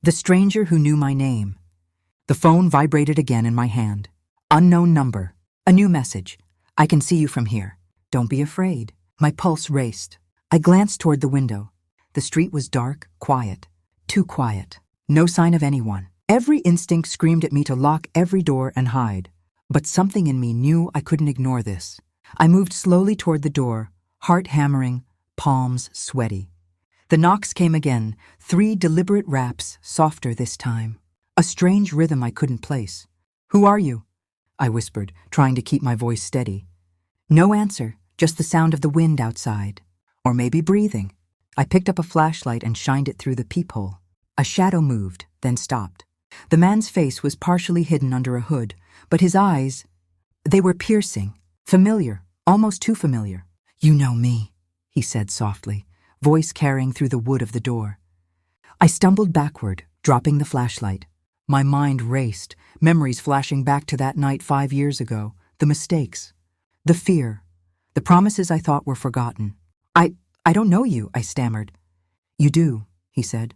The stranger who knew my name. The phone vibrated again in my hand. Unknown number. A new message. I can see you from here. Don't be afraid. My pulse raced. I glanced toward the window. The street was dark, quiet. Too quiet. No sign of anyone. Every instinct screamed at me to lock every door and hide. But something in me knew I couldn't ignore this. I moved slowly toward the door, heart hammering, palms sweaty. The knocks came again, 3 deliberate raps, softer this time. A strange rhythm I couldn't place. "Who are you?" I whispered, trying to keep my voice steady. No answer, just the sound of the wind outside. Or maybe breathing. I picked up a flashlight and shined it through the peephole. A shadow moved, then stopped. The man's face was partially hidden under a hood, but his eyes, they were piercing, familiar, almost too familiar. "You know me," he said softly, voice carrying through the wood of the door. I stumbled backward, dropping the flashlight. My mind raced, memories flashing back to that night 5 years ago, the mistakes, the fear, the promises I thought were forgotten. I don't know you," I stammered. "You do," he said.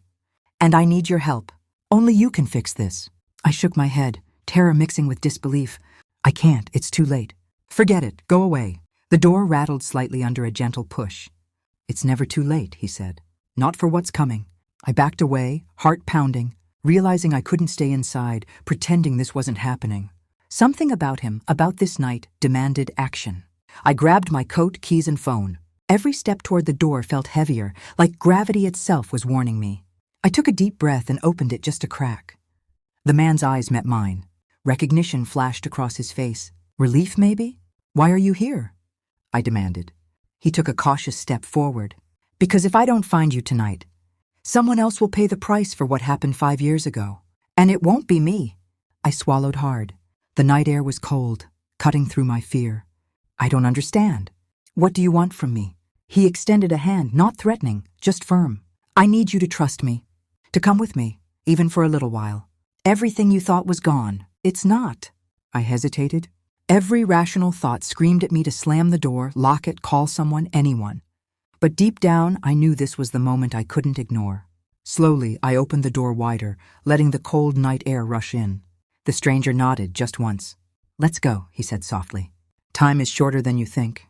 "And I need your help. Only you can fix this." I shook my head, terror mixing with disbelief. "I can't, it's too late. Forget it, go away." The door rattled slightly under a gentle push. "It's never too late," he said. "Not for what's coming." I backed away, heart pounding, realizing I couldn't stay inside, pretending this wasn't happening. Something about him, about this night, demanded action. I grabbed my coat, keys, and phone. Every step toward the door felt heavier, like gravity itself was warning me. I took a deep breath and opened it just a crack. The man's eyes met mine. Recognition flashed across his face. Relief, maybe? "Why are you here?" I demanded. He took a cautious step forward. "Because if I don't find you tonight, someone else will pay the price for what happened 5 years ago. And it won't be me." I swallowed hard. The night air was cold, cutting through my fear. "I don't understand. What do you want from me?" He extended a hand, not threatening, just firm. "I need you to trust me, to come with me, even for a little while. Everything you thought was gone. It's not." I hesitated. Every rational thought screamed at me to slam the door, lock it, call someone, anyone. But deep down, I knew this was the moment I couldn't ignore. Slowly, I opened the door wider, letting the cold night air rush in. The stranger nodded just once. "Let's go," he said softly. "Time is shorter than you think."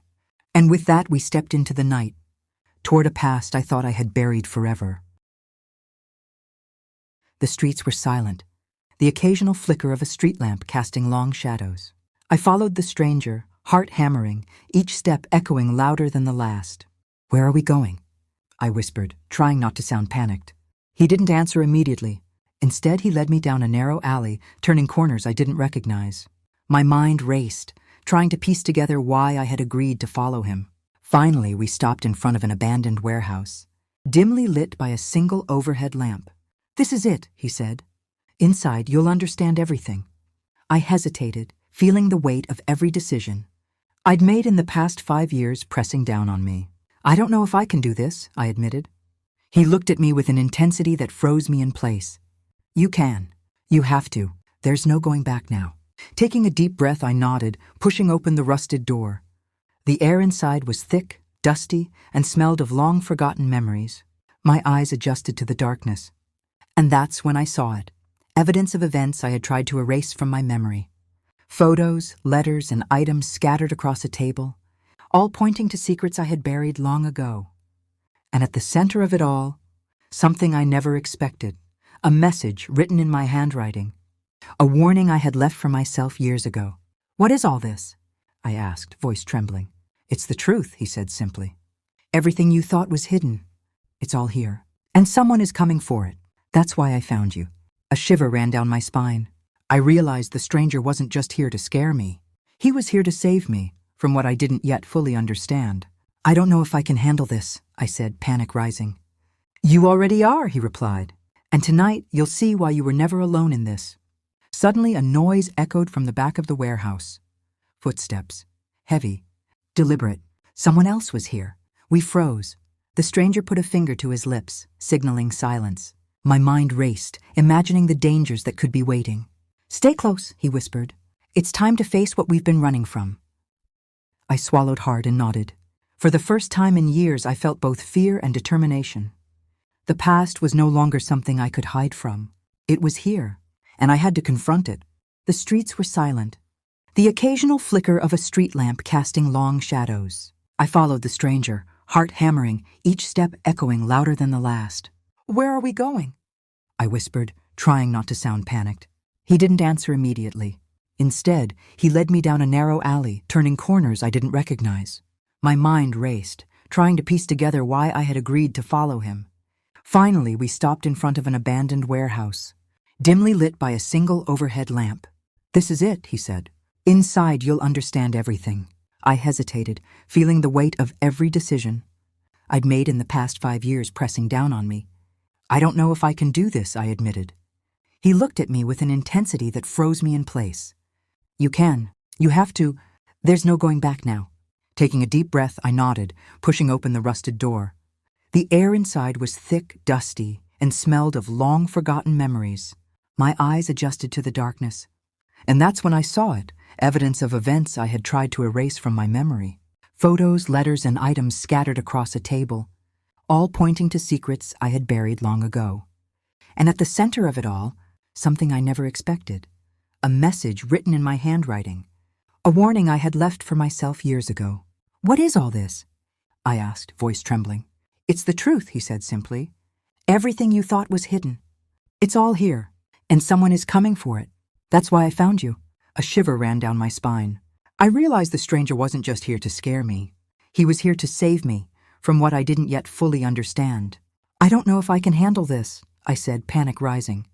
And with that, we stepped into the night, toward a past I thought I had buried forever. The streets were silent, the occasional flicker of a street lamp casting long shadows. I followed the stranger, heart hammering, each step echoing louder than the last. "Where are we going?" I whispered, trying not to sound panicked. He didn't answer immediately. Instead, he led me down a narrow alley, turning corners I didn't recognize. My mind raced, trying to piece together why I had agreed to follow him. Finally, we stopped in front of an abandoned warehouse, dimly lit by a single overhead lamp. "This is it," he said. "Inside, you'll understand everything." I hesitated, feeling the weight of every decision I'd made in the past 5 years pressing down on me. "I don't know if I can do this," I admitted. He looked at me with an intensity that froze me in place. "You can. You have to. There's no going back now." Taking a deep breath, I nodded, pushing open the rusted door. The air inside was thick, dusty, and smelled of long-forgotten memories. My eyes adjusted to the darkness. And that's when I saw it. Evidence of events I had tried to erase from my memory. Photos, letters, and items scattered across a table, all pointing to secrets I had buried long ago. And at the center of it all, something I never expected, a message written in my handwriting. A warning I had left for myself years ago. "What is all this?" I asked, voice trembling. "It's the truth," he said simply. "Everything you thought was hidden. It's all here. And someone is coming for it. That's why I found you." A shiver ran down my spine. I realized the stranger wasn't just here to scare me. He was here to save me from what I didn't yet fully understand. "I don't know if I can handle this," I said, panic rising. "You already are," he replied. "And tonight you'll see why you were never alone in this." Suddenly, a noise echoed from the back of the warehouse. Footsteps. Heavy. Deliberate. Someone else was here. We froze. The stranger put a finger to his lips, signaling silence. My mind raced, imagining the dangers that could be waiting. "Stay close," he whispered. "It's time to face what we've been running from." I swallowed hard and nodded. For the first time in years, I felt both fear and determination. The past was no longer something I could hide from. It was here, and I had to confront it. The streets were silent. The occasional flicker of a street lamp casting long shadows. I followed the stranger, heart hammering, each step echoing louder than the last. "Where are we going?" I whispered, trying not to sound panicked. He didn't answer immediately. Instead, he led me down a narrow alley, turning corners I didn't recognize. My mind raced, trying to piece together why I had agreed to follow him. Finally, we stopped in front of an abandoned warehouse, dimly lit by a single overhead lamp. "This is it," he said. "Inside, you'll understand everything." I hesitated, feeling the weight of every decision I'd made in the past 5 years pressing down on me. "I don't know if I can do this," I admitted. He looked at me with an intensity that froze me in place. "You can. You have to. There's no going back now." Taking a deep breath, I nodded, pushing open the rusted door. The air inside was thick, dusty, and smelled of long-forgotten memories. My eyes adjusted to the darkness. And that's when I saw it, evidence of events I had tried to erase from my memory. Photos, letters, and items scattered across a table, all pointing to secrets I had buried long ago. And at the center of it all, something I never expected. A message written in my handwriting. A warning I had left for myself years ago. "What is all this?" I asked, voice trembling. "It's the truth," he said simply. "Everything you thought was hidden. It's all here, and someone is coming for it. That's why I found you." A shiver ran down my spine. I realized the stranger wasn't just here to scare me. He was here to save me from what I didn't yet fully understand. "I don't know if I can handle this," I said, panic rising.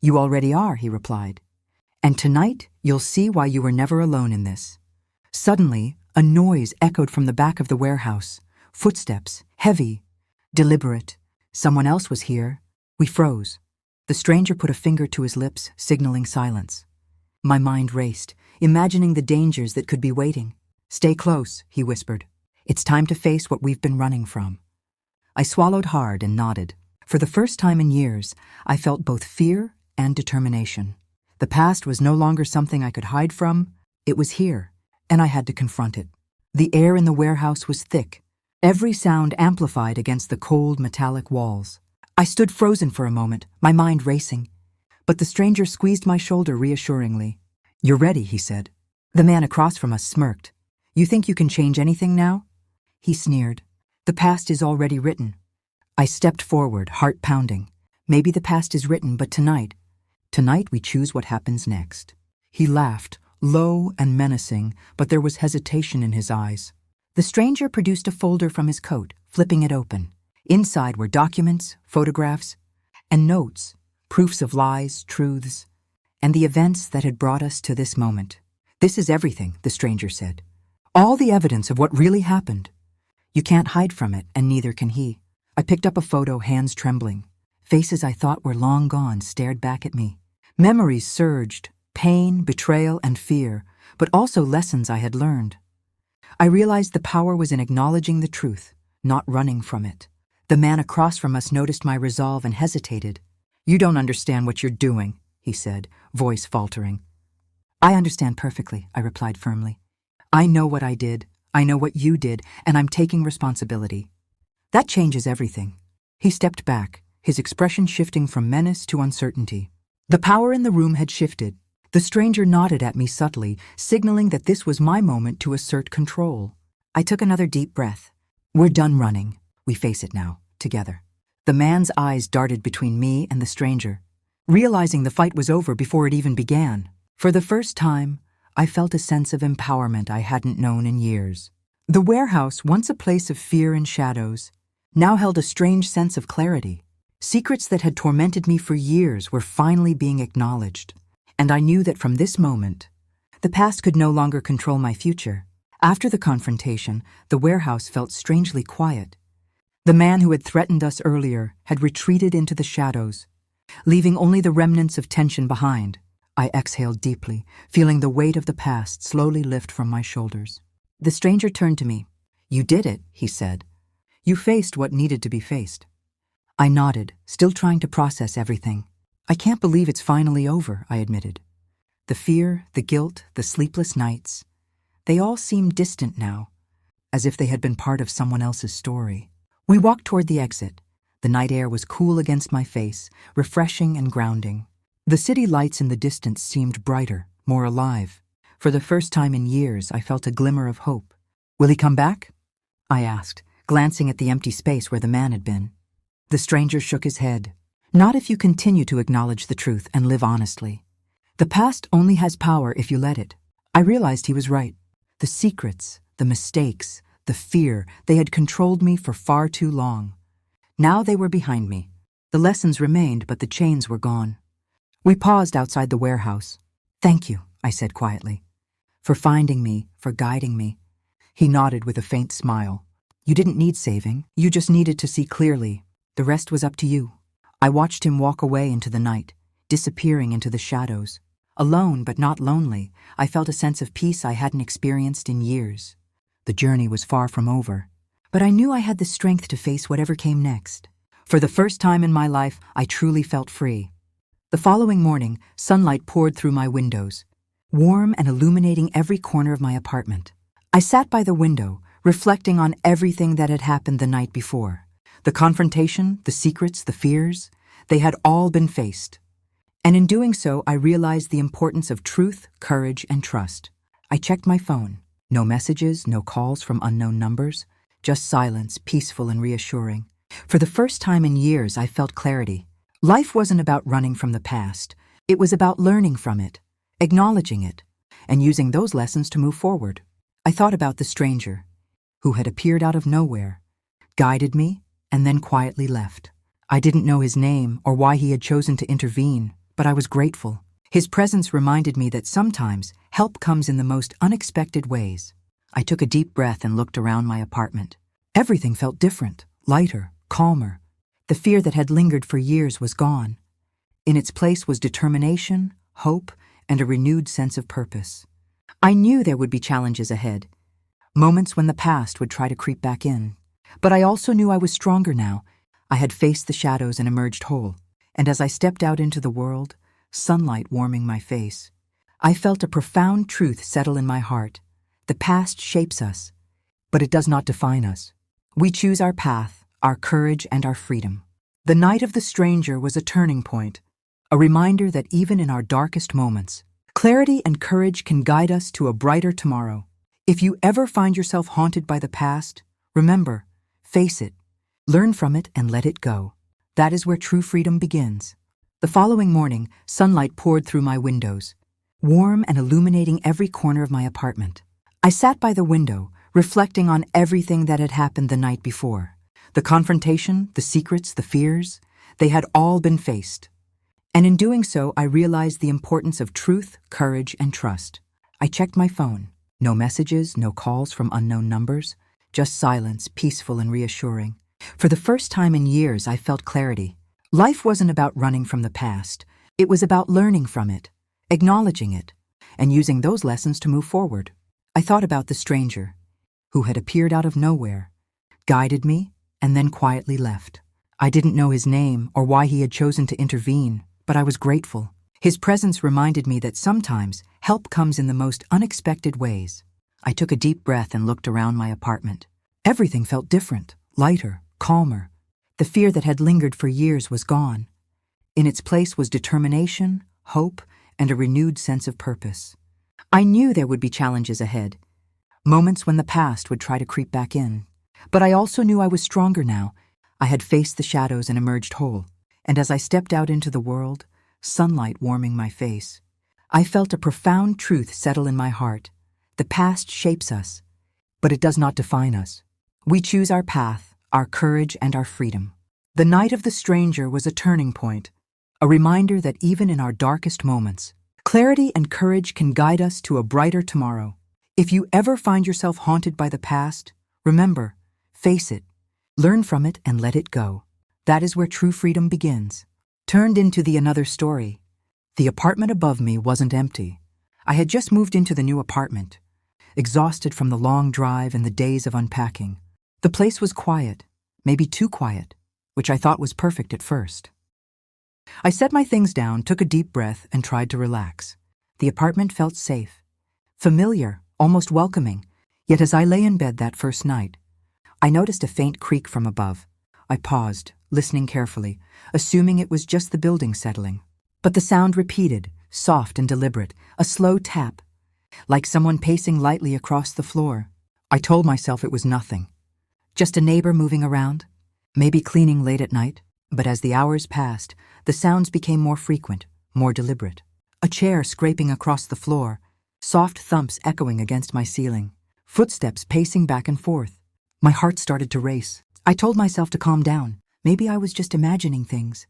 "You already are," he replied. "And tonight, you'll see why you were never alone in this." Suddenly, a noise echoed from the back of the warehouse. Footsteps, heavy, deliberate. Someone else was here. We froze. The stranger put a finger to his lips, signaling silence. My mind raced, imagining the dangers that could be waiting. "Stay close," he whispered. "It's time to face what we've been running from." I swallowed hard and nodded. For the first time in years, I felt both fear and determination. The past was no longer something I could hide from. It was here, and I had to confront it. The air in the warehouse was thick, every sound amplified against the cold, metallic walls. I stood frozen for a moment, my mind racing. But the stranger squeezed my shoulder reassuringly. "You're ready," he said. The man across from us smirked. "You think you can change anything now?" He sneered. "The past is already written." I stepped forward, heart pounding. "Maybe the past is written, but tonight we choose what happens next." He laughed, low and menacing, but there was hesitation in his eyes. The stranger produced a folder from his coat, flipping it open. Inside were documents, photographs, and notes, proofs of lies, truths, and the events that had brought us to this moment. "This is everything," the stranger said. "All the evidence of what really happened. You can't hide from it, and neither can he." I picked up a photo, hands trembling. Faces I thought were long gone stared back at me. Memories surged, pain, betrayal, and fear, but also lessons I had learned. I realized the power was in acknowledging the truth, not running from it. The man across from us noticed my resolve and hesitated. "You don't understand what you're doing," he said, voice faltering. "I understand perfectly," I replied firmly. "I know what I did, I know what you did, and I'm taking responsibility. That changes everything." He stepped back, his expression shifting from menace to uncertainty. The power in the room had shifted. The stranger nodded at me subtly, signaling that this was my moment to assert control. I took another deep breath. "We're done running. We face it now, together." The man's eyes darted between me and the stranger, realizing the fight was over before it even began. For the first time, I felt a sense of empowerment I hadn't known in years. The warehouse, once a place of fear and shadows, now held a strange sense of clarity. Secrets that had tormented me for years were finally being acknowledged, and I knew that from this moment, the past could no longer control my future. After the confrontation, the warehouse felt strangely quiet. The man who had threatened us earlier had retreated into the shadows, leaving only the remnants of tension behind. I exhaled deeply, feeling the weight of the past slowly lift from my shoulders. The stranger turned to me. "You did it," he said. "You faced what needed to be faced." I nodded, still trying to process everything. "I can't believe it's finally over," I admitted. The fear, the guilt, the sleepless nights, they all seemed distant now, as if they had been part of someone else's story. We walked toward the exit, The night air was cool against my face, refreshing and grounding. The city lights in the distance seemed brighter, more alive. For the first time in years, I felt a glimmer of hope. "Will he come back?" I asked, glancing at the empty space where the man had been. The stranger shook his head. "Not if you continue to acknowledge the truth and live honestly. The past only has power if you let it." I realized he was right. The secrets, the mistakes, the fear, they had controlled me for far too long. Now they were behind me. The lessons remained, but the chains were gone. We paused outside the warehouse. "Thank you," I said quietly, "for finding me, for guiding me." He nodded with a faint smile. "You didn't need saving. You just needed to see clearly. The rest was up to you." I watched him walk away into the night, disappearing into the shadows. Alone but not lonely, I felt a sense of peace I hadn't experienced in years. The journey was far from over, but I knew I had the strength to face whatever came next. For the first time in my life, I truly felt free. The following morning, sunlight poured through my windows, warm and illuminating every corner of my apartment. I sat by the window, reflecting on everything that had happened the night before. The confrontation, the secrets, the fears, they had all been faced. And in doing so, I realized the importance of truth, courage, and trust. I checked my phone. No messages, no calls from unknown numbers, just silence, peaceful and reassuring. For the first time in years, I felt clarity. Life wasn't about running from the past. It was about learning from it, acknowledging it, and using those lessons to move forward. I thought about the stranger, who had appeared out of nowhere, guided me, and then quietly left. I didn't know his name or why he had chosen to intervene, but I was grateful. His presence reminded me that sometimes help comes in the most unexpected ways. I took a deep breath and looked around my apartment. Everything felt different, lighter, calmer. The fear that had lingered for years was gone. In its place was determination, hope, and a renewed sense of purpose. I knew there would be challenges ahead, moments when the past would try to creep back in. But I also knew I was stronger now. I had faced the shadows and emerged whole. And as I stepped out into the world, sunlight warming my face, I felt a profound truth settle in my heart. The past shapes us, but it does not define us. We choose our path, our courage, and our freedom. The night of the stranger was a turning point, a reminder that even in our darkest moments, clarity and courage can guide us to a brighter tomorrow. If you ever find yourself haunted by the past, remember, face it, learn from it, and let it go. That is where true freedom begins. The following morning, sunlight poured through my windows, warm and illuminating every corner of my apartment. I sat by the window, reflecting on everything that had happened the night before. The confrontation, the secrets, the fears, they had all been faced. And in doing so, I realized the importance of truth, courage, and trust. I checked my phone. No messages, no calls from unknown numbers, just silence, peaceful and reassuring. For the first time in years, I felt clarity. Life wasn't about running from the past. It was about learning from it, acknowledging it, and using those lessons to move forward. I thought about the stranger, who had appeared out of nowhere, guided me, and then quietly left. I didn't know his name or why he had chosen to intervene, but I was grateful. His presence reminded me that sometimes help comes in the most unexpected ways. I took a deep breath and looked around my apartment. Everything felt different, lighter, calmer. The fear that had lingered for years was gone. In its place was determination, hope, and a renewed sense of purpose. I knew there would be challenges ahead, moments when the past would try to creep back in. But I also knew I was stronger now. I had faced the shadows and emerged whole. And as I stepped out into the world, sunlight warming my face, I felt a profound truth settle in my heart. The past shapes us, but it does not define us. We choose our path, our courage, and our freedom. The night of the stranger was a turning point, a reminder that even in our darkest moments, clarity and courage can guide us to a brighter tomorrow. If you ever find yourself haunted by the past, remember, face it, learn from it, and let it go. That is where true freedom begins. Turned into another story. The apartment above me wasn't empty. I had just moved into the new apartment, exhausted from the long drive and the days of unpacking. The place was quiet, maybe too quiet, which I thought was perfect at first. I set my things down, took a deep breath, and tried to relax. The apartment felt safe, familiar, almost welcoming. Yet as I lay in bed that first night, I noticed a faint creak from above. I paused, listening carefully, assuming it was just the building settling. But the sound repeated, soft and deliberate, a slow tap, like someone pacing lightly across the floor. I told myself it was nothing. Just a neighbor moving around, maybe cleaning late at night. But as the hours passed, the sounds became more frequent, more deliberate. A chair scraping across the floor, soft thumps echoing against my ceiling, footsteps pacing back and forth. My heart started to race. I told myself to calm down. Maybe I was just imagining things,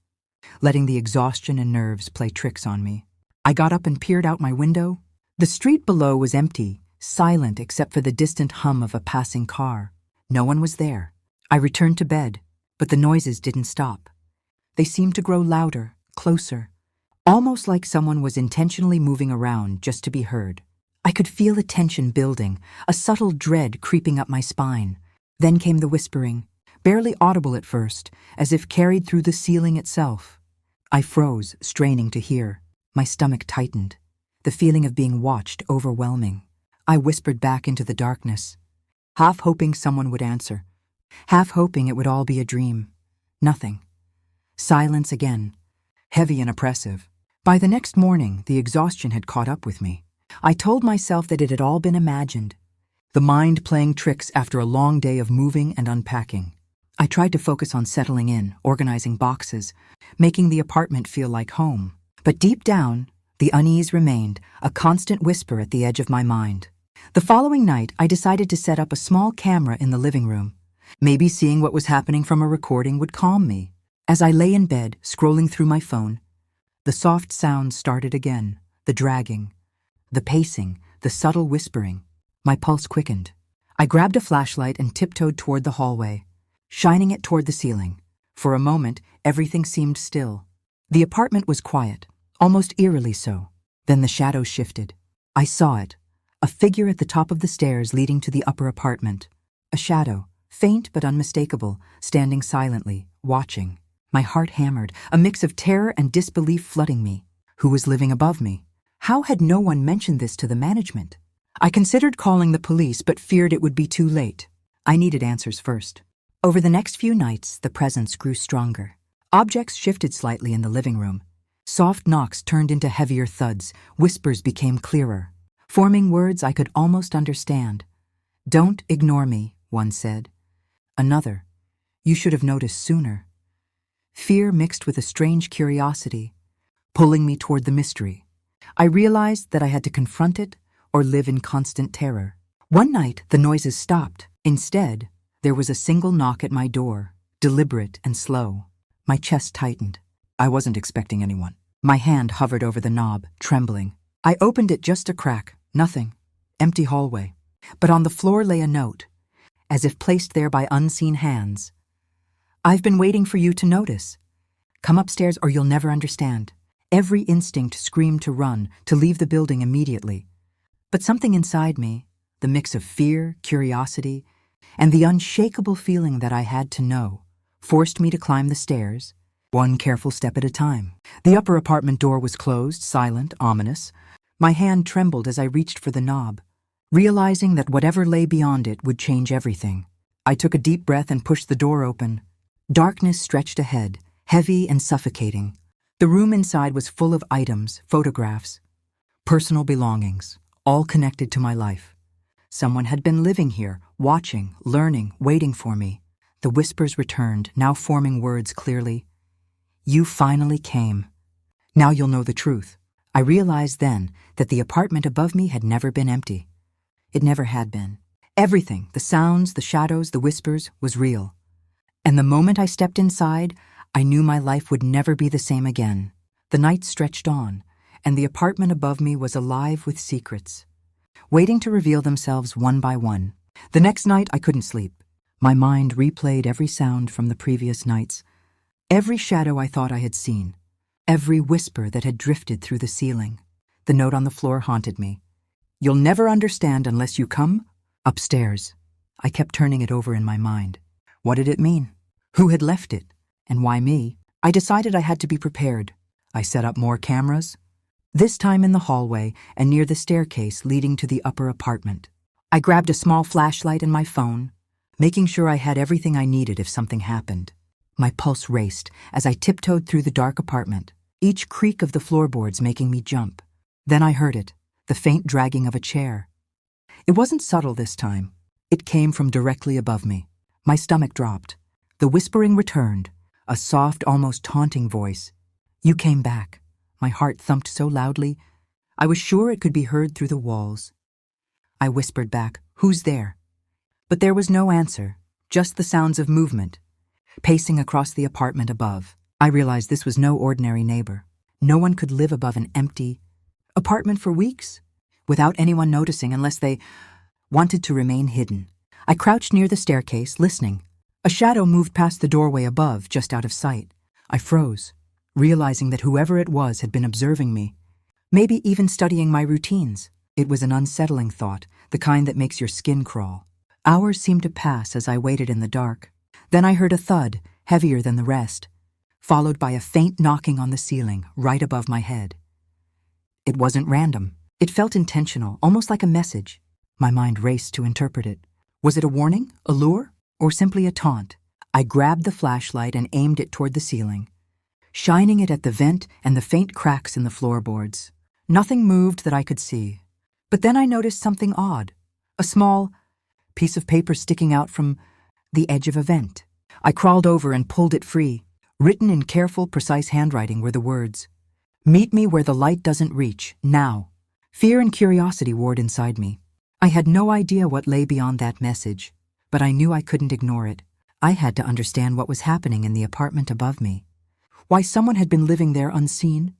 letting the exhaustion and nerves play tricks on me. I got up and peered out my window. The street below was empty, silent except for the distant hum of a passing car. No one was there. I returned to bed, but the noises didn't stop. They seemed to grow louder, closer, almost like someone was intentionally moving around just to be heard. I could feel the tension building, a subtle dread creeping up my spine. Then came the whispering, barely audible at first, as if carried through the ceiling itself. I froze, straining to hear. My stomach tightened, the feeling of being watched overwhelming. I whispered back into the darkness, half hoping someone would answer, half hoping it would all be a dream. Nothing. Silence again, heavy and oppressive. By the next morning, the exhaustion had caught up with me. I told myself that it had all been imagined, the mind playing tricks after a long day of moving and unpacking. I tried to focus on settling in, organizing boxes, making the apartment feel like home. But deep down, the unease remained, a constant whisper at the edge of my mind. The following night, I decided to set up a small camera in the living room. Maybe seeing what was happening from a recording would calm me. As I lay in bed, scrolling through my phone, the soft sounds started again, the dragging, the pacing, the subtle whispering. My pulse quickened. I grabbed a flashlight and tiptoed toward the hallway, shining it toward the ceiling. For a moment, everything seemed still. The apartment was quiet, almost eerily so. Then the shadows shifted. I saw it, a figure at the top of the stairs leading to the upper apartment. A shadow, faint but unmistakable, standing silently, watching. My heart hammered, a mix of terror and disbelief flooding me. Who was living above me? How had no one mentioned this to the management? I considered calling the police but feared it would be too late. I needed answers first. Over the next few nights, the presence grew stronger. Objects shifted slightly in the living room. Soft knocks turned into heavier thuds. Whispers became clearer, forming words I could almost understand. "Don't ignore me," one said. Another, "You should have noticed sooner." Fear mixed with a strange curiosity, pulling me toward the mystery. I realized that I had to confront it or live in constant terror. One night, the noises stopped. Instead, there was a single knock at my door, deliberate and slow. My chest tightened. I wasn't expecting anyone. My hand hovered over the knob, trembling. I opened it just a crack. Nothing. Empty hallway. But on the floor lay a note, as if placed there by unseen hands. "I've been waiting for you to notice. Come upstairs or you'll never understand." Every instinct screamed to run, to leave the building immediately. But something inside me, the mix of fear, curiosity, and the unshakable feeling that I had to know, forced me to climb the stairs, one careful step at a time. The upper apartment door was closed, silent, ominous. My hand trembled as I reached for the knob, realizing that whatever lay beyond it would change everything. I took a deep breath and pushed the door open. Darkness stretched ahead, heavy and suffocating. The room inside was full of items, photographs, personal belongings, all connected to my life. Someone had been living here, watching, learning, waiting for me. The whispers returned, now forming words clearly. "You finally came. Now you'll know the truth." I realized then that the apartment above me had never been empty. It never had been. Everything, the sounds, the shadows, the whispers, was real. And the moment I stepped inside, I knew my life would never be the same again. The night stretched on, and the apartment above me was alive with secrets, waiting to reveal themselves one by one. The next night, I couldn't sleep. My mind replayed every sound from the previous nights, every shadow I thought I had seen, every whisper that had drifted through the ceiling. The note on the floor haunted me. "You'll never understand unless you come upstairs." I kept turning it over in my mind. What did it mean? Who had left it? And why me? I decided I had to be prepared. I set up more cameras, this time in the hallway and near the staircase leading to the upper apartment. I grabbed a small flashlight and my phone, making sure I had everything I needed if something happened. My pulse raced as I tiptoed through the dark apartment, each creak of the floorboards making me jump. Then I heard it, the faint dragging of a chair. It wasn't subtle this time. It came from directly above me. My stomach dropped. The whispering returned, a soft, almost taunting voice. "You came back." My heart thumped so loudly, I was sure it could be heard through the walls. I whispered back, "Who's there?" But there was no answer, just the sounds of movement, pacing across the apartment above. I realized this was no ordinary neighbor. No one could live above an empty apartment for weeks, without anyone noticing unless they wanted to remain hidden. I crouched near the staircase, listening. A shadow moved past the doorway above, just out of sight. I froze, realizing that whoever it was had been observing me, maybe even studying my routines. It was an unsettling thought, the kind that makes your skin crawl. Hours seemed to pass as I waited in the dark. Then I heard a thud, heavier than the rest, followed by a faint knocking on the ceiling, right above my head. It wasn't random. It felt intentional, almost like a message. My mind raced to interpret it. Was it a warning, a lure, or simply a taunt? I grabbed the flashlight and aimed it toward the ceiling, shining it at the vent and the faint cracks in the floorboards. Nothing moved that I could see. But then I noticed something odd, a small piece of paper sticking out from the edge of a vent. I crawled over and pulled it free. Written in careful, precise handwriting were the words, "Meet me where the light doesn't reach, now." Fear and curiosity warred inside me. I had no idea what lay beyond that message, but I knew I couldn't ignore it. I had to understand what was happening in the apartment above me, why someone had been living there unseen,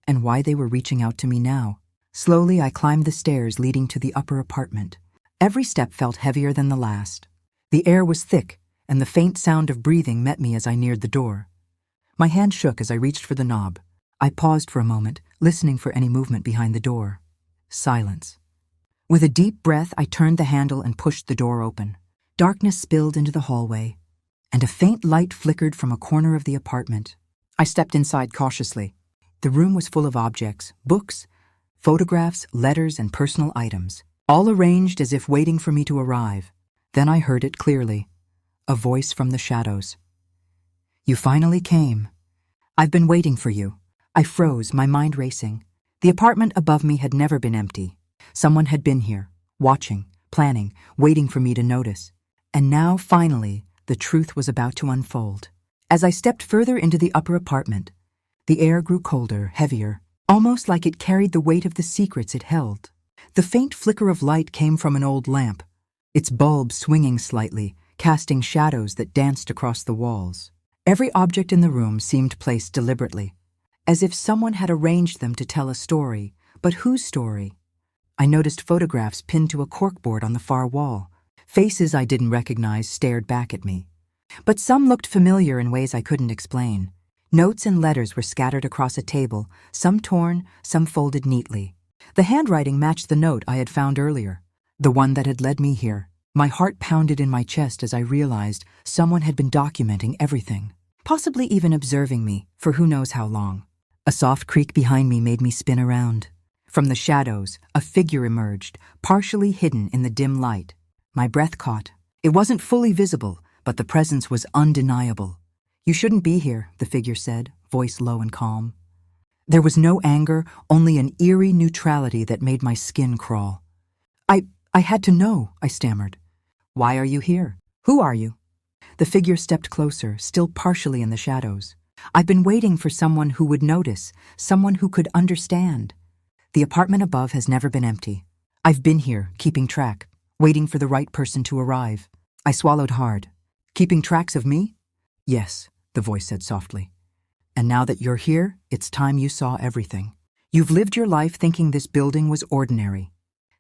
and why they were reaching out to me now. Slowly, I climbed the stairs leading to the upper apartment. Every step felt heavier than the last. The air was thick, and the faint sound of breathing met me as I neared the door. My hand shook as I reached for the knob. I paused for a moment, listening for any movement behind the door. Silence. With a deep breath, I turned the handle and pushed the door open. Darkness spilled into the hallway, and a faint light flickered from a corner of the apartment. I stepped inside cautiously. The room was full of objects, books, photographs, letters, and personal items, all arranged as if waiting for me to arrive. Then I heard it clearly, a voice from the shadows. "You finally came. I've been waiting for you." I froze, my mind racing. The apartment above me had never been empty. Someone had been here, watching, planning, waiting for me to notice. And now, finally, the truth was about to unfold. As I stepped further into the upper apartment, the air grew colder, heavier, almost like it carried the weight of the secrets it held. The faint flicker of light came from an old lamp, its bulb swinging slightly, casting shadows that danced across the walls. Every object in the room seemed placed deliberately, as if someone had arranged them to tell a story. But whose story? I noticed photographs pinned to a corkboard on the far wall. Faces I didn't recognize stared back at me. But some looked familiar in ways I couldn't explain. Notes and letters were scattered across a table, some torn, some folded neatly. The handwriting matched the note I had found earlier, the one that had led me here. My heart pounded in my chest as I realized someone had been documenting everything, possibly even observing me for who knows how long. A soft creak behind me made me spin around. From the shadows, a figure emerged, partially hidden in the dim light. My breath caught. It wasn't fully visible, but the presence was undeniable. "You shouldn't be here," the figure said, voice low and calm. There was no anger, only an eerie neutrality that made my skin crawl. I had to know," I stammered. "Why are you here? Who are you?" The figure stepped closer, still partially in the shadows. "I've been waiting for someone who would notice, someone who could understand. The apartment above has never been empty. I've been here, keeping track, waiting for the right person to arrive." I swallowed hard. "Keeping tracks of me?" "Yes," the voice said softly. "And now that you're here, it's time you saw everything. You've lived your life thinking this building was ordinary,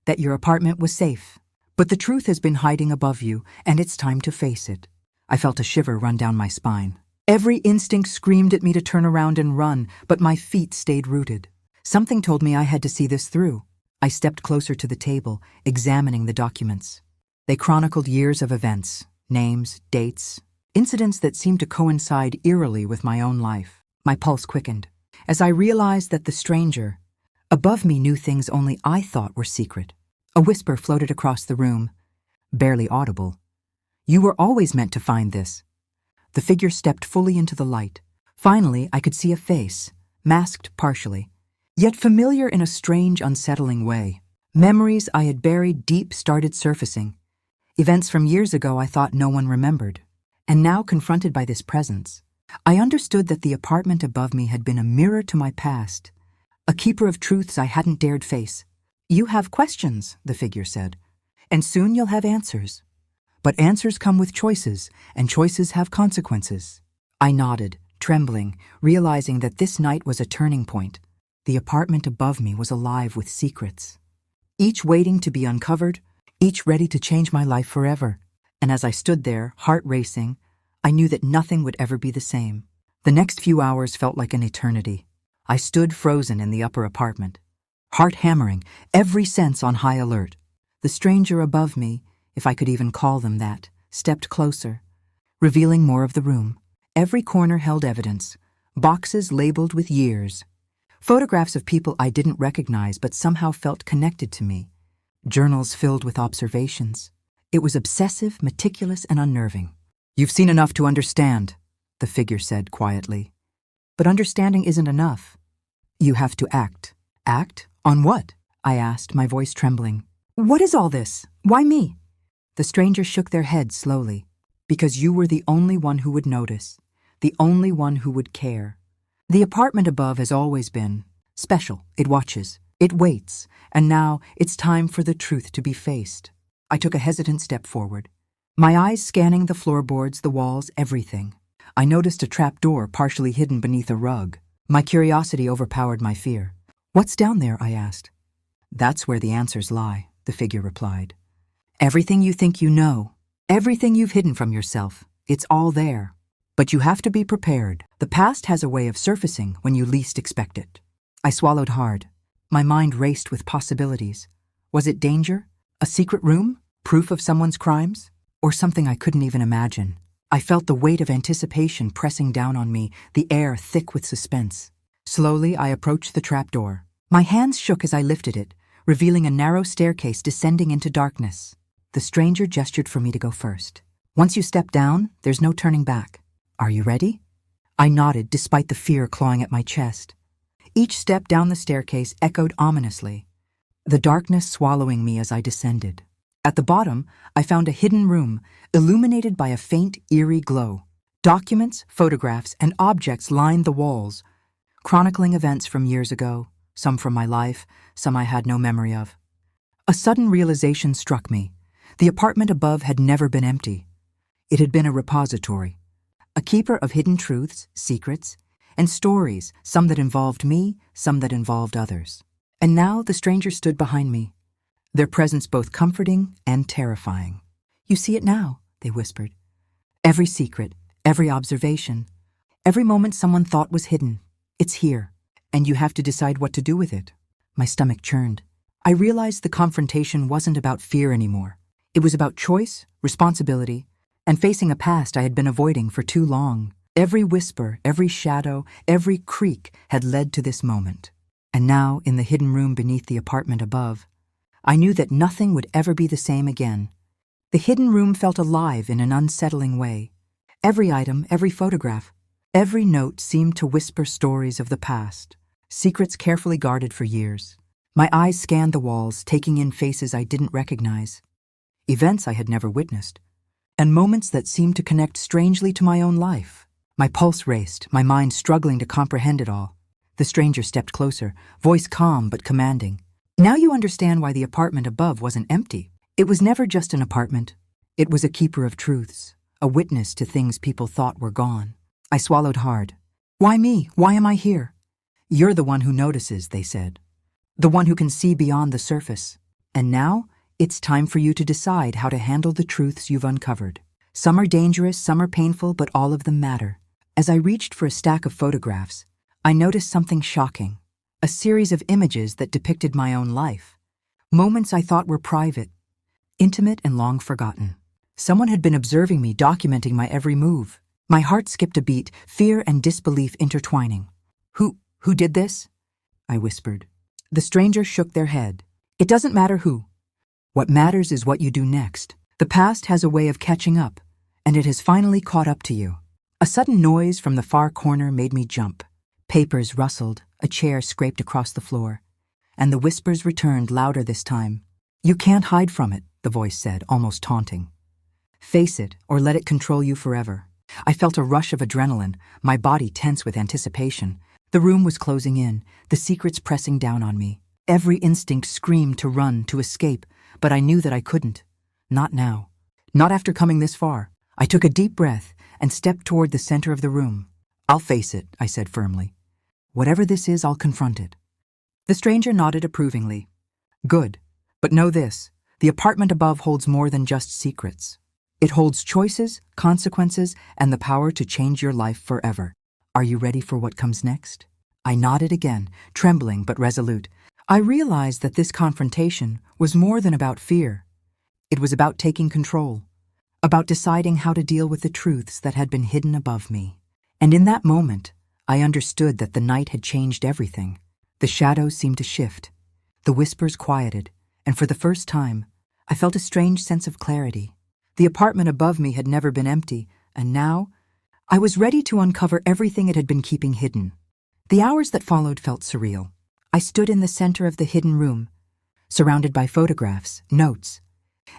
that your apartment was safe. But the truth has been hiding above you, and it's time to face it." I felt a shiver run down my spine. Every instinct screamed at me to turn around and run, but my feet stayed rooted. Something told me I had to see this through. I stepped closer to the table, examining the documents. They chronicled years of events, names, dates, incidents that seemed to coincide eerily with my own life. My pulse quickened, as I realized that the stranger above me knew things only I thought were secret. A whisper floated across the room, barely audible. "You were always meant to find this." The figure stepped fully into the light. Finally, I could see a face, masked partially, yet familiar in a strange, unsettling way. Memories I had buried deep started surfacing. Events from years ago I thought no one remembered. And now, confronted by this presence, I understood that the apartment above me had been a mirror to my past, a keeper of truths I hadn't dared face. "You have questions," the figure said, "and soon you'll have answers. But answers come with choices, and choices have consequences." I nodded, trembling, realizing that this night was a turning point. The apartment above me was alive with secrets, each waiting to be uncovered, each ready to change my life forever. And as I stood there, heart racing, I knew that nothing would ever be the same. The next few hours felt like an eternity. I stood frozen in the upper apartment, heart hammering, every sense on high alert. The stranger above me, if I could even call them that, stepped closer, revealing more of the room. Every corner held evidence, boxes labeled with years, photographs of people I didn't recognize but somehow felt connected to me, journals filled with observations. It was obsessive, meticulous, and unnerving. "You've seen enough to understand," the figure said quietly. "But understanding isn't enough. You have to act." "Act? On what?" I asked, my voice trembling. "What is all this? Why me?" The stranger shook their head slowly. "Because you were the only one who would notice, the only one who would care. The apartment above has always been special. It watches, it waits, and now it's time for the truth to be faced." I took a hesitant step forward, my eyes scanning the floorboards, the walls, everything. I noticed a trap door partially hidden beneath a rug. My curiosity overpowered my fear. "What's down there?" I asked. "That's where the answers lie," the figure replied. "Everything you think you know, everything you've hidden from yourself, it's all there. But you have to be prepared. The past has a way of surfacing when you least expect it." I swallowed hard. My mind raced with possibilities. Was it danger? A secret room? Proof of someone's crimes? Or something I couldn't even imagine? I felt the weight of anticipation pressing down on me, the air thick with suspense. Slowly, I approached the trapdoor. My hands shook as I lifted it, revealing a narrow staircase descending into darkness. The stranger gestured for me to go first. "Once you step down, there's no turning back. Are you ready?" I nodded despite the fear clawing at my chest. Each step down the staircase echoed ominously, the darkness swallowing me as I descended. At the bottom, I found a hidden room, illuminated by a faint, eerie glow. Documents, photographs, and objects lined the walls, chronicling events from years ago, some from my life, some I had no memory of. A sudden realization struck me. The apartment above had never been empty. It had been a repository, a keeper of hidden truths, secrets, and stories, some that involved me, some that involved others. And now the stranger stood behind me, their presence both comforting and terrifying. "You see it now," they whispered. "Every secret, every observation, every moment someone thought was hidden. It's here, and you have to decide what to do with it." My stomach churned. I realized the confrontation wasn't about fear anymore. It was about choice, responsibility, and facing a past I had been avoiding for too long. Every whisper, every shadow, every creak had led to this moment. And now, in the hidden room beneath the apartment above, I knew that nothing would ever be the same again. The hidden room felt alive in an unsettling way. Every item, every photograph, every note seemed to whisper stories of the past, secrets carefully guarded for years. My eyes scanned the walls, taking in faces I didn't recognize, events I had never witnessed, and moments that seemed to connect strangely to my own life. My pulse raced, my mind struggling to comprehend it all. The stranger stepped closer, voice calm but commanding. "Now you understand why the apartment above wasn't empty. It was never just an apartment. It was a keeper of truths, a witness to things people thought were gone." I swallowed hard. "Why me? Why am I here?" "You're the one who notices," they said. "The one who can see beyond the surface. And now, it's time for you to decide how to handle the truths you've uncovered. Some are dangerous, some are painful, but all of them matter." As I reached for a stack of photographs, I noticed something shocking. A series of images that depicted my own life. Moments I thought were private, intimate, and long forgotten. Someone had been observing me, documenting my every move. My heart skipped a beat, fear and disbelief intertwining. Who did this?" I whispered. The stranger shook their head. "It doesn't matter who. What matters is what you do next. The past has a way of catching up, and it has finally caught up to you." A sudden noise from the far corner made me jump. Papers rustled, a chair scraped across the floor, and the whispers returned louder this time. "You can't hide from it," the voice said, almost taunting. "Face it, or let it control you forever." I felt a rush of adrenaline, my body tense with anticipation. The room was closing in, the secrets pressing down on me. Every instinct screamed to run, to escape, but I knew that I couldn't. Not now. Not after coming this far. I took a deep breath and stepped toward the center of the room. "I'll face it," I said firmly. "Whatever this is, I'll confront it." The stranger nodded approvingly. "Good. But know this, the apartment above holds more than just secrets. It holds choices, consequences, and the power to change your life forever. Are you ready for what comes next?" I nodded again, trembling but resolute. I realized that this confrontation was more than about fear. It was about taking control, about deciding how to deal with the truths that had been hidden above me. And in that moment, I understood that the night had changed everything. The shadows seemed to shift. The whispers quieted, and for the first time, I felt a strange sense of clarity. The apartment above me had never been empty, and now, I was ready to uncover everything it had been keeping hidden. The hours that followed felt surreal. I stood in the center of the hidden room, surrounded by photographs, notes,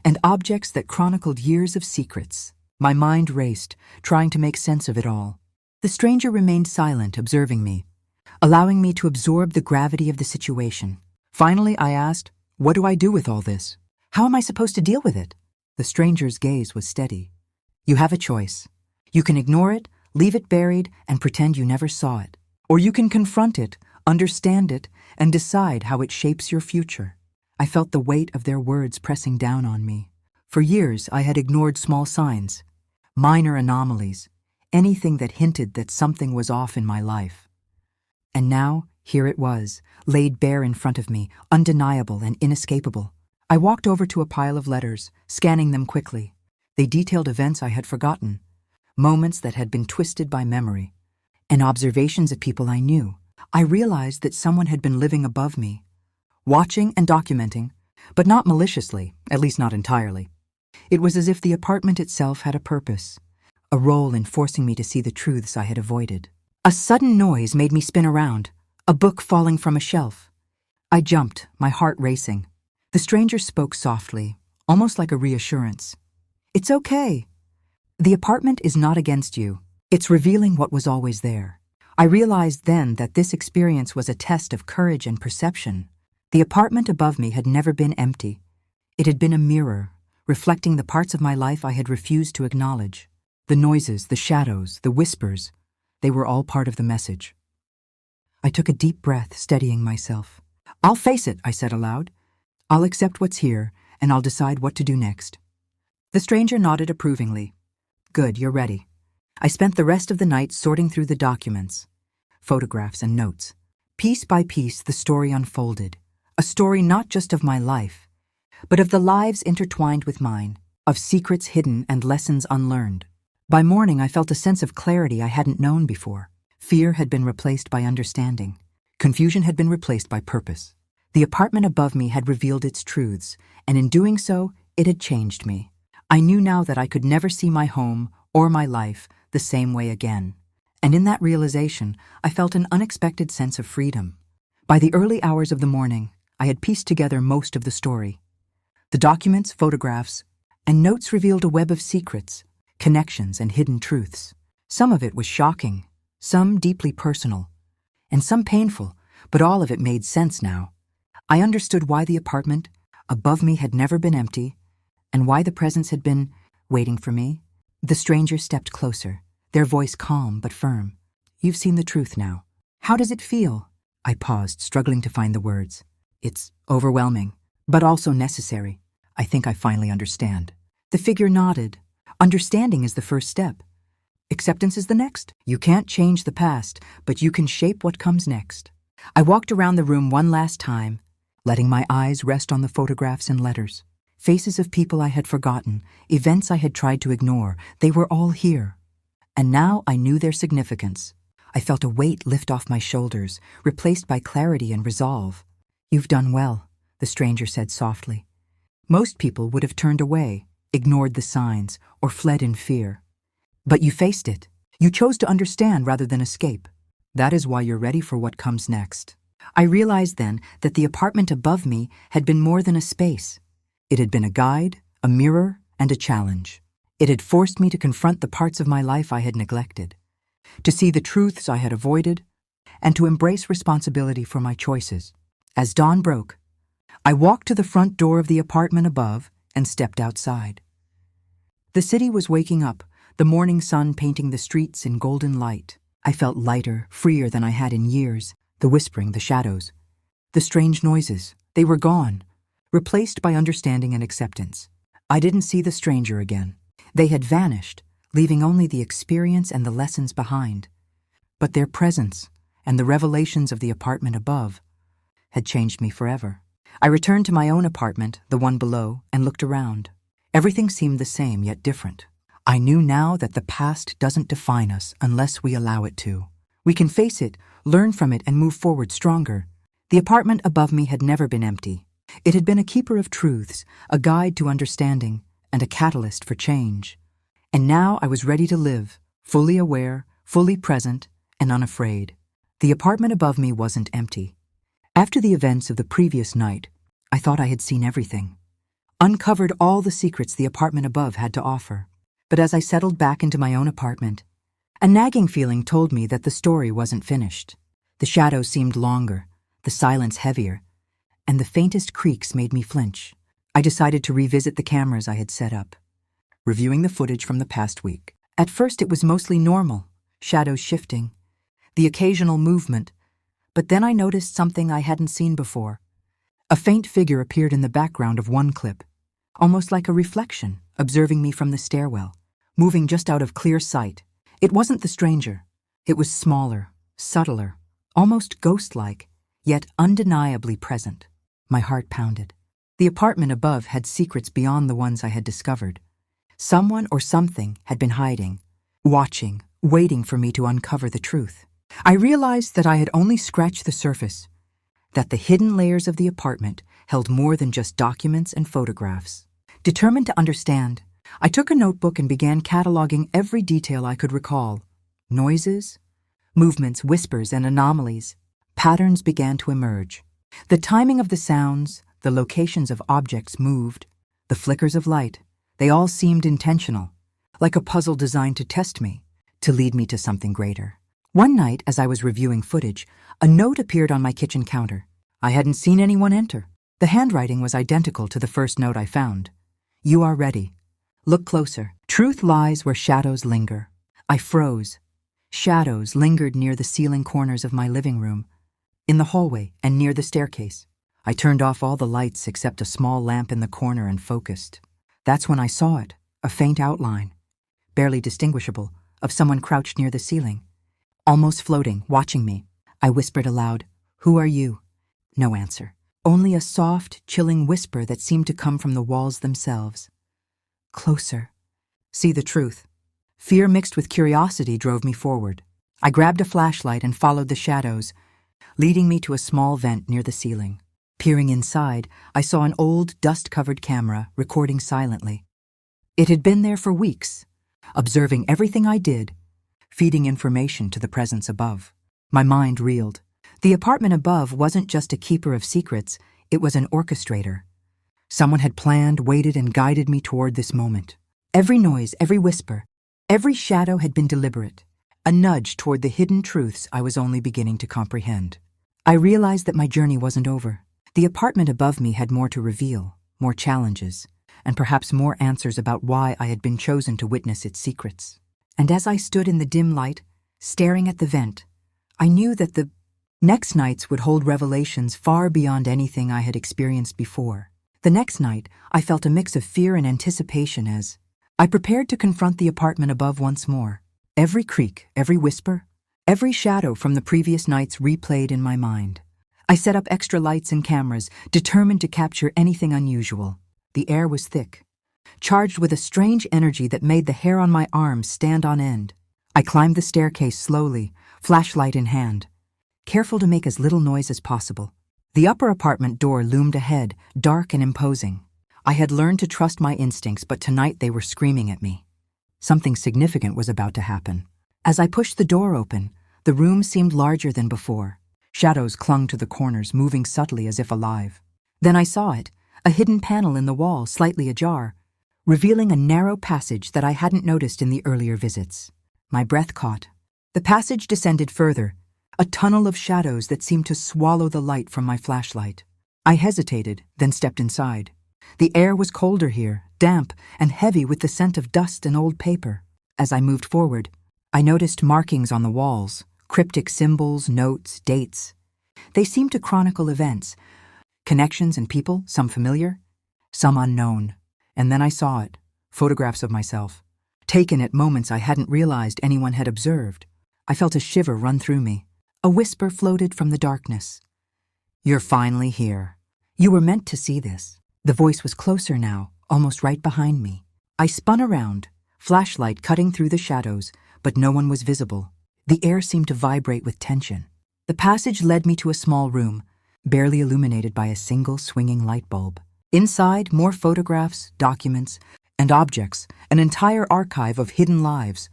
and objects that chronicled years of secrets. My mind raced, trying to make sense of it all. The stranger remained silent, observing me, allowing me to absorb the gravity of the situation. Finally, I asked, "What do I do with all this? How am I supposed to deal with it?" The stranger's gaze was steady. "You have a choice. You can ignore it, leave it buried, and pretend you never saw it. Or you can confront it, understand it, and decide how it shapes your future." I felt the weight of their words pressing down on me. For years, I had ignored small signs, minor anomalies, anything that hinted that something was off in my life. And now, here it was, laid bare in front of me, undeniable and inescapable. I walked over to a pile of letters, scanning them quickly. They detailed events I had forgotten, moments that had been twisted by memory, and observations of people I knew. I realized that someone had been living above me, watching and documenting, but not maliciously, at least not entirely. It was as if the apartment itself had a purpose, a role in forcing me to see the truths I had avoided. A sudden noise made me spin around, a book falling from a shelf. I jumped, my heart racing. The stranger spoke softly, almost like a reassurance. "It's okay. The apartment is not against you. It's revealing what was always there." I realized then that this experience was a test of courage and perception. The apartment above me had never been empty. It had been a mirror, reflecting the parts of my life I had refused to acknowledge. The noises, the shadows, the whispers, they were all part of the message. I took a deep breath, steadying myself. "I'll face it," I said aloud. "I'll accept what's here, and I'll decide what to do next." The stranger nodded approvingly. "Good, you're ready." I spent the rest of the night sorting through the documents, photographs and notes. Piece by piece, the story unfolded. A story not just of my life, but of the lives intertwined with mine, of secrets hidden and lessons unlearned. By morning, I felt a sense of clarity I hadn't known before. Fear had been replaced by understanding. Confusion had been replaced by purpose. The apartment above me had revealed its truths, and in doing so, it had changed me. I knew now that I could never see my home or my life the same way again. And in that realization, I felt an unexpected sense of freedom. By the early hours of the morning, I had pieced together most of the story. The documents, photographs, and notes revealed a web of secrets, connections, and hidden truths. Some of it was shocking, some deeply personal, and some painful, but all of it made sense now. I understood why the apartment above me had never been empty, and why the presence had been waiting for me. The stranger stepped closer, their voice calm but firm. "You've seen the truth now. How does it feel?" I paused, struggling to find the words. "It's overwhelming, but also necessary. I think I finally understand." The figure nodded. "Understanding is the first step. Acceptance is the next. You can't change the past, but you can shape what comes next." I walked around the room one last time, letting my eyes rest on the photographs and letters. Faces of people I had forgotten, events I had tried to ignore, they were all here. And now I knew their significance. I felt a weight lift off my shoulders, replaced by clarity and resolve. "You've done well," the stranger said softly. "Most people would have turned away, ignored the signs, or fled in fear. But you faced it. You chose to understand rather than escape. That is why you're ready for what comes next. I realized then that the apartment above me had been more than a space. It had been a guide, a mirror, and a challenge. It had forced me to confront the parts of my life I had neglected, to see the truths I had avoided, and to embrace responsibility for my choices. As dawn broke, I walked to the front door of the apartment above and stepped outside. The city was waking up, the morning sun painting the streets in golden light. I felt lighter, freer than I had in years. The whispering, the shadows, the strange noises, they were gone, replaced by understanding and acceptance. I didn't see the stranger again. They had vanished, leaving only the experience and the lessons behind. But their presence and the revelations of the apartment above had changed me forever. I returned to my own apartment, the one below, and looked around. Everything seemed the same, yet different. I knew now that the past doesn't define us unless we allow it to. We can face it, learn from it, and move forward stronger. The apartment above me had never been empty. It had been a keeper of truths, a guide to understanding, and a catalyst for change. And now I was ready to live, fully aware, fully present, and unafraid. The apartment above me wasn't empty. After the events of the previous night, I thought I had seen everything, uncovered all the secrets the apartment above had to offer. But as I settled back into my own apartment, a nagging feeling told me that the story wasn't finished. The shadows seemed longer, the silence heavier, and the faintest creaks made me flinch. I decided to revisit the cameras I had set up, reviewing the footage from the past week. At first it was mostly normal, shadows shifting, the occasional movement, but then I noticed something I hadn't seen before. A faint figure appeared in the background of one clip, almost like a reflection, observing me from the stairwell, moving just out of clear sight. It wasn't the stranger. It was smaller, subtler, almost ghost-like, yet undeniably present. My heart pounded. The apartment above had secrets beyond the ones I had discovered. Someone or something had been hiding, watching, waiting for me to uncover the truth. I realized that I had only scratched the surface, that the hidden layers of the apartment held more than just documents and photographs. Determined to understand, I took a notebook and began cataloging every detail I could recall. Noises, movements, whispers, and anomalies. Patterns began to emerge. The timing of the sounds, the locations of objects moved, the flickers of light, they all seemed intentional, like a puzzle designed to test me, to lead me to something greater. One night, as I was reviewing footage, a note appeared on my kitchen counter. I hadn't seen anyone enter. The handwriting was identical to the first note I found. You are ready. Look closer. Truth lies where shadows linger. I froze. Shadows lingered near the ceiling corners of my living room, in the hallway, and near the staircase. I turned off all the lights except a small lamp in the corner and focused. That's when I saw it, a faint outline, barely distinguishable, of someone crouched near the ceiling, almost floating, watching me. I whispered aloud, "Who are you?" No answer. Only a soft, chilling whisper that seemed to come from the walls themselves. Closer. See the truth. Fear mixed with curiosity drove me forward. I grabbed a flashlight and followed the shadows, leading me to a small vent near the ceiling. Peering inside, I saw an old, dust-covered camera recording silently. It had been there for weeks, observing everything I did, feeding information to the presence above. My mind reeled. The apartment above wasn't just a keeper of secrets, it was an orchestrator. Someone had planned, waited, and guided me toward this moment. Every noise, every whisper, every shadow had been deliberate, a nudge toward the hidden truths I was only beginning to comprehend. I realized that my journey wasn't over. The apartment above me had more to reveal, more challenges, and perhaps more answers about why I had been chosen to witness its secrets. And as I stood in the dim light, staring at the vent, I knew that the next nights would hold revelations far beyond anything I had experienced before. The next night, I felt a mix of fear and anticipation as I prepared to confront the apartment above once more. Every creak, every whisper, every shadow from the previous nights replayed in my mind. I set up extra lights and cameras, determined to capture anything unusual. The air was thick, charged with a strange energy that made the hair on my arms stand on end. I climbed the staircase slowly, flashlight in hand, careful to make as little noise as possible. The upper apartment door loomed ahead, dark and imposing. I had learned to trust my instincts, but tonight they were screaming at me. Something significant was about to happen. As I pushed the door open, the room seemed larger than before. Shadows clung to the corners, moving subtly as if alive. Then I saw it, a hidden panel in the wall slightly ajar, revealing a narrow passage that I hadn't noticed in the earlier visits. My breath caught. The passage descended further, a tunnel of shadows that seemed to swallow the light from my flashlight. I hesitated, then stepped inside. The air was colder here, damp and heavy with the scent of dust and old paper. As I moved forward, I noticed markings on the walls, cryptic symbols, notes, dates. They seemed to chronicle events, connections and people, some familiar, some unknown. And then I saw it, photographs of myself, taken at moments I hadn't realized anyone had observed. I felt a shiver run through me. A whisper floated from the darkness. "You're finally here. You were meant to see this." The voice was closer now, almost right behind me. I spun around, flashlight cutting through the shadows, but no one was visible. The air seemed to vibrate with tension. The passage led me to a small room, barely illuminated by a single swinging light bulb. Inside, more photographs, documents, and objects, an entire archive of hidden lives,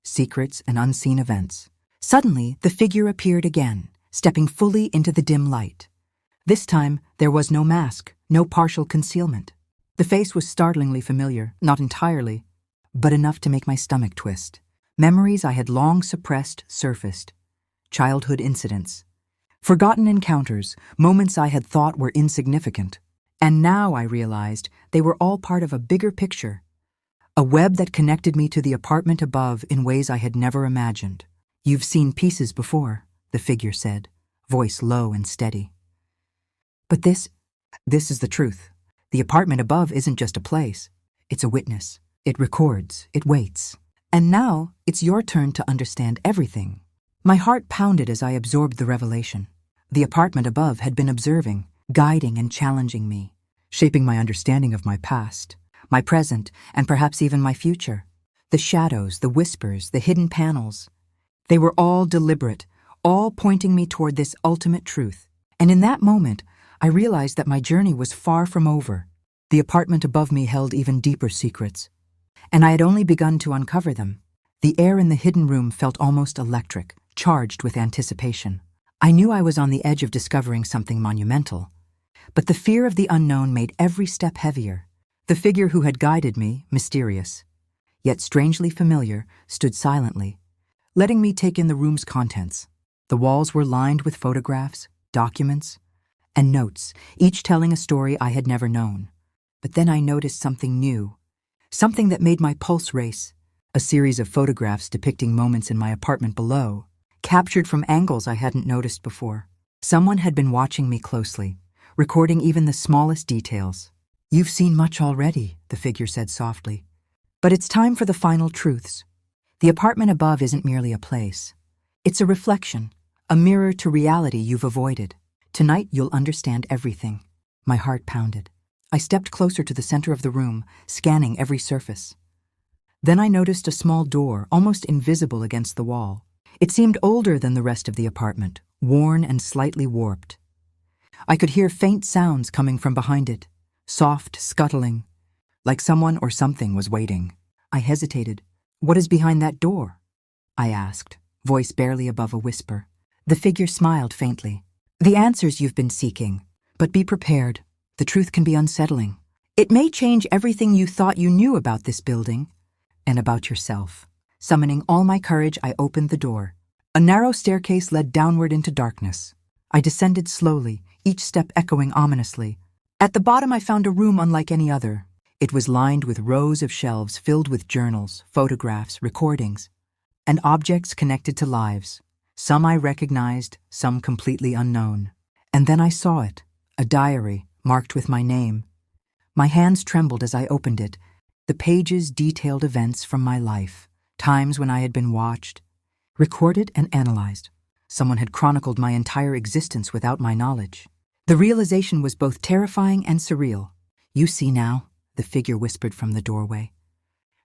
secrets, and unseen events. Suddenly, the figure appeared again, stepping fully into the dim light. This time, there was no mask, no partial concealment. The face was startlingly familiar, not entirely, but enough to make my stomach twist. Memories I had long suppressed surfaced. Childhood incidents. Forgotten encounters, moments I had thought were insignificant. And now I realized they were all part of a bigger picture. A web that connected me to the apartment above in ways I had never imagined. "You've seen pieces before," the figure said, voice low and steady. "But this is the truth. The apartment above isn't just a place. It's a witness. It records. It waits. And now it's your turn to understand everything." My heart pounded as I absorbed the revelation. The apartment above had been observing, guiding and challenging me, shaping my understanding of my past, my present, and perhaps even my future. The shadows, the whispers, the hidden panels. They were all deliberate, all pointing me toward this ultimate truth. And in that moment, I realized that my journey was far from over. The apartment above me held even deeper secrets, and I had only begun to uncover them. The air in the hidden room felt almost electric, charged with anticipation. I knew I was on the edge of discovering something monumental, but the fear of the unknown made every step heavier. The figure who had guided me, mysterious, yet strangely familiar, stood silently, letting me take in the room's contents. The walls were lined with photographs, documents, and notes, each telling a story I had never known. But then I noticed something new, something that made my pulse race. A series of photographs depicting moments in my apartment below, captured from angles I hadn't noticed before. Someone had been watching me closely, recording even the smallest details. "You've seen much already," the figure said softly. "But it's time for the final truths. The apartment above isn't merely a place. It's a reflection, a mirror to reality you've avoided. Tonight you'll understand everything." My heart pounded. I stepped closer to the center of the room, scanning every surface. Then I noticed a small door, almost invisible against the wall. It seemed older than the rest of the apartment, worn and slightly warped. I could hear faint sounds coming from behind it, soft scuttling, like someone or something was waiting. I hesitated. "What is behind that door?" I asked, voice barely above a whisper. The figure smiled faintly. "The answers you've been seeking, but be prepared. The truth can be unsettling. It may change everything you thought you knew about this building and about yourself." Summoning all my courage, I opened the door. A narrow staircase led downward into darkness. I descended slowly, each step echoing ominously. At the bottom I found a room unlike any other. It was lined with rows of shelves filled with journals, photographs, recordings, and objects connected to lives. Some I recognized, some completely unknown. And then I saw it, a diary marked with my name. My hands trembled as I opened it. The pages detailed events from my life, times when I had been watched, recorded and analyzed. Someone had chronicled my entire existence without my knowledge. The realization was both terrifying and surreal. "You see now," the figure whispered from the doorway.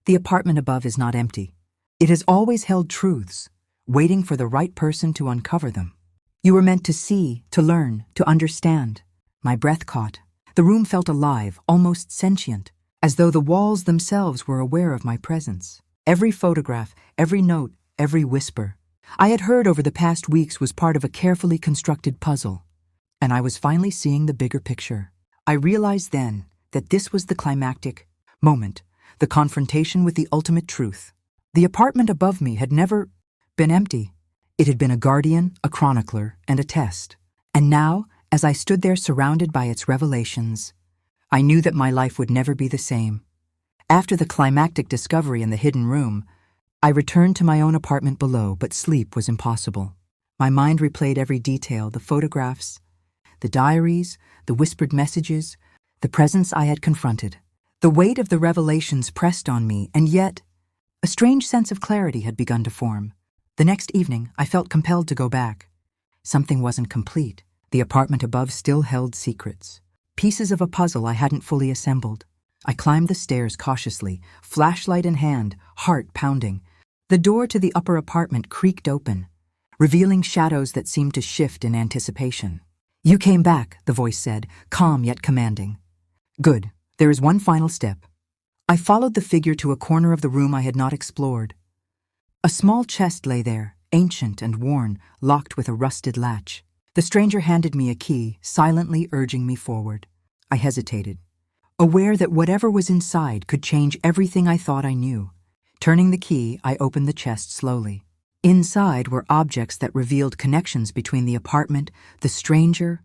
"The apartment above is not empty. It has always held truths, waiting for the right person to uncover them. You were meant to see, to learn, to understand." My breath caught. The room felt alive, almost sentient, as though the walls themselves were aware of my presence. Every photograph, every note, every whisper I had heard over the past weeks was part of a carefully constructed puzzle, and I was finally seeing the bigger picture. I realized then that this was the climactic moment, the confrontation with the ultimate truth. The apartment above me had never been empty. It had been a guardian, a chronicler, and a test. And now, as I stood there surrounded by its revelations, I knew that my life would never be the same. After the climactic discovery in the hidden room, I returned to my own apartment below, but sleep was impossible. My mind replayed every detail, the photographs, the diaries, the whispered messages, the presence I had confronted. The weight of the revelations pressed on me, and yet a strange sense of clarity had begun to form. The next evening, I felt compelled to go back. Something wasn't complete. The apartment above still held secrets, pieces of a puzzle I hadn't fully assembled. I climbed the stairs cautiously, flashlight in hand, heart pounding. The door to the upper apartment creaked open, revealing shadows that seemed to shift in anticipation. "You came back," the voice said, calm yet commanding. "Good. There is one final step." I followed the figure to a corner of the room I had not explored. A small chest lay there, ancient and worn, locked with a rusted latch. The stranger handed me a key, silently urging me forward. I hesitated, aware that whatever was inside could change everything I thought I knew. Turning the key, I opened the chest slowly. Inside were objects that revealed connections between the apartment, the stranger,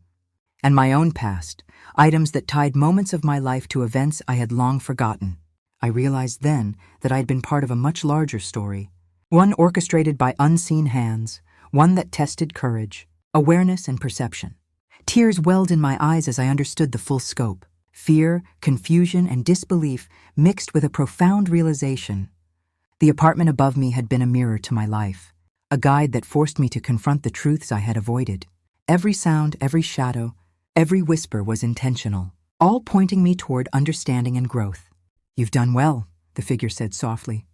and my own past, items that tied moments of my life to events I had long forgotten. I realized then that I had been part of a much larger story, one orchestrated by unseen hands, one that tested courage, awareness, and perception. Tears welled in my eyes as I understood the full scope. Fear, confusion, and disbelief mixed with a profound realization. The apartment above me had been a mirror to my life, a guide that forced me to confront the truths I had avoided. Every sound, every shadow, every whisper was intentional, all pointing me toward understanding and growth. "You've done well," the figure said softly.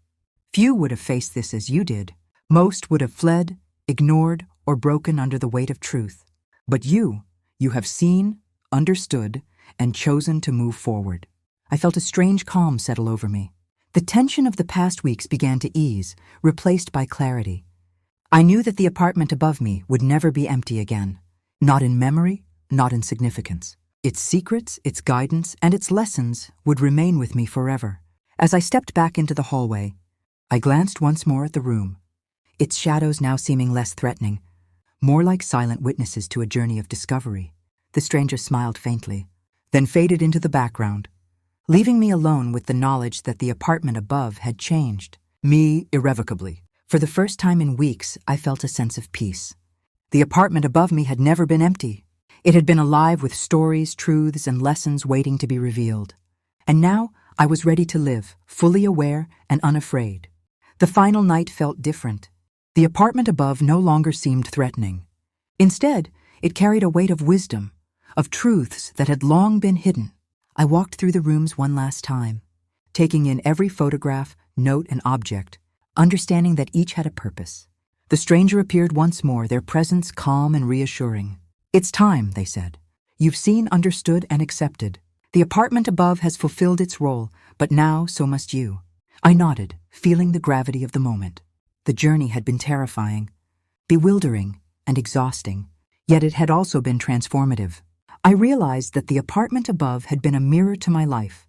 "Few would have faced this as you did. Most would have fled, ignored, or broken under the weight of truth. But you have seen, understood, and chosen to move forward." I felt a strange calm settle over me. The tension of the past weeks began to ease, replaced by clarity. I knew that the apartment above me would never be empty again. Not in memory, not in significance. Its secrets, its guidance, and its lessons would remain with me forever. As I stepped back into the hallway, I glanced once more at the room, its shadows now seeming less threatening, more like silent witnesses to a journey of discovery. The stranger smiled faintly, then faded into the background, leaving me alone with the knowledge that the apartment above had changed me irrevocably. For the first time in weeks, I felt a sense of peace. The apartment above me had never been empty. It had been alive with stories, truths, and lessons waiting to be revealed. And now I was ready to live, fully aware and unafraid. The final night felt different. The apartment above no longer seemed threatening. Instead, it carried a weight of wisdom, of truths that had long been hidden. I walked through the rooms one last time, taking in every photograph, note, and object, understanding that each had a purpose. The stranger appeared once more, their presence calm and reassuring. "It's time," they said. "You've seen, understood, and accepted. The apartment above has fulfilled its role, but now so must you." I nodded, feeling the gravity of the moment. The journey had been terrifying, bewildering, and exhausting, yet it had also been transformative. I realized that the apartment above had been a mirror to my life,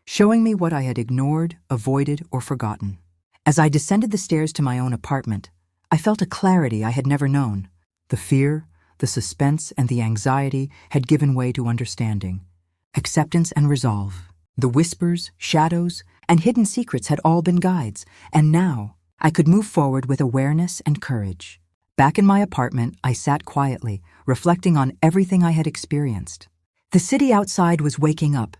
showing me what I had ignored, avoided, or forgotten. As I descended the stairs to my own apartment, I felt a clarity I had never known. The fear, the suspense, and the anxiety had given way to understanding, acceptance, and resolve. The whispers, shadows, and hidden secrets had all been guides, and now I could move forward with awareness and courage. Back in my apartment, I sat quietly, reflecting on everything I had experienced. The city outside was waking up,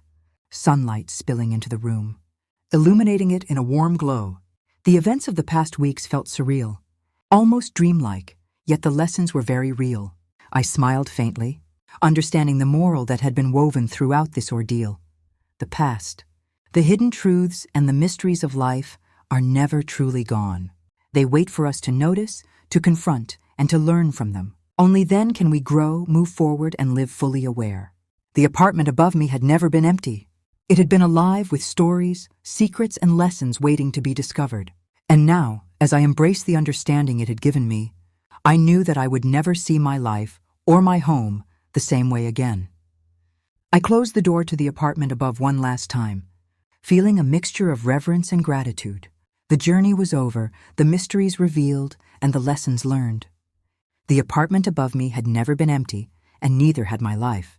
sunlight spilling into the room, illuminating it in a warm glow. The events of the past weeks felt surreal, almost dreamlike, yet the lessons were very real. I smiled faintly, understanding the moral that had been woven throughout this ordeal. The past, the hidden truths, and the mysteries of life are never truly gone. They wait for us to notice, to confront, and to learn from them. Only then can we grow, move forward, and live fully aware. The apartment above me had never been empty. It had been alive with stories, secrets, and lessons waiting to be discovered. And now, As I embraced the understanding it had given me, I knew that I would never see my life or my home the same way again. I closed the door to the apartment above one last time, feeling a mixture of reverence and gratitude. The journey was over, the mysteries revealed, and the lessons learned. The apartment above me had never been empty, and neither had my life.